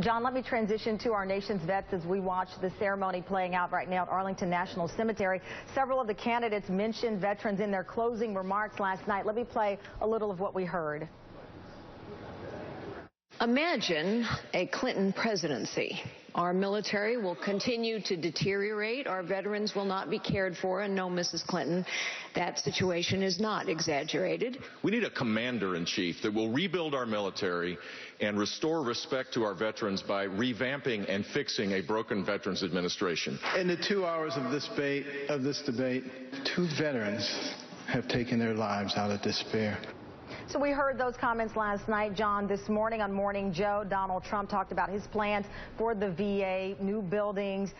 John, let me transition to our nation's vets as we watch the ceremony playing out right now at Arlington National Cemetery. Several of the candidates mentioned veterans in their closing remarks last night. Let me play a little of what we heard. Imagine a Clinton presidency. Our military will continue to deteriorate. Our veterans will not be cared for. And no, Mrs. Clinton, that situation is not exaggerated. We need a commander-in-chief that will rebuild our military and restore respect to our veterans by revamping and fixing a broken Veterans Administration. In the 2 hours of this debate, 2 veterans have taken their lives out of despair. So we heard those comments last night, John. This morning on Morning Joe, Donald Trump talked about his plans for the VA, new buildings,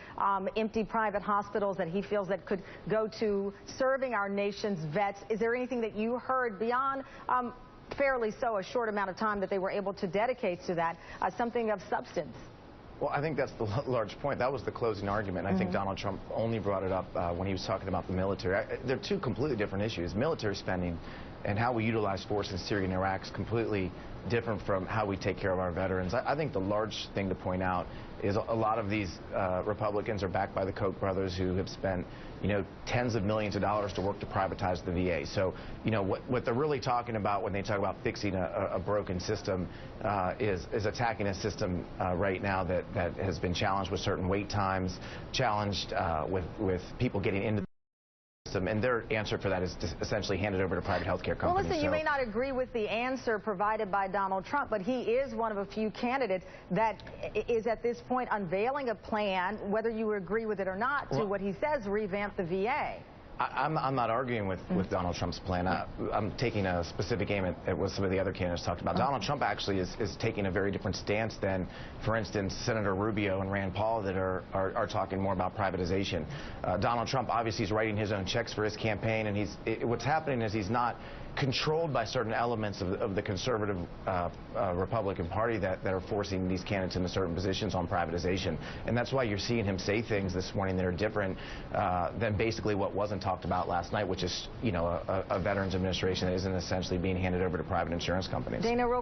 empty private hospitals that he feels that could go to serving our nation's vets. Is there anything that you heard beyond fairly so a short amount of time that they were able to dedicate to that, something of substance? Well, I think that's the large point. That was the closing argument. I think Donald Trump only brought it up when he was talking about the military. They're 2 completely different issues. Military spending and how we utilize force in Syria and Iraq is completely different from how we take care of our veterans. I think the large thing to point out is a lot of these Republicans are backed by the Koch brothers, who have spent, tens of millions of dollars to work to privatize the VA. So, what they're really talking about when they talk about fixing a broken system is attacking a system right now that has been challenged with certain wait times, challenged with people getting into and their answer for that is to essentially hand it over to private healthcare companies. Well, listen, you may not agree with the answer provided by Donald Trump, but he is one of a few candidates that is at this point unveiling a plan, whether you agree with it or not, to what he says, revamp the VA. I'm not arguing with Donald Trump's plan. I'm taking a specific aim at what some of the other candidates talked about. Donald Trump actually is taking a very different stance than, for instance, Senator Rubio and Rand Paul that are talking more about privatization. Donald Trump obviously is writing his own checks for his campaign, and what's happening is he's not controlled by certain elements of the conservative Republican Party that are forcing these candidates into certain positions on privatization. And that's why you're seeing him say things this morning that are different than basically what wasn't talked about last night, which is, a Veterans Administration that isn't essentially being handed over to private insurance companies. Dana, real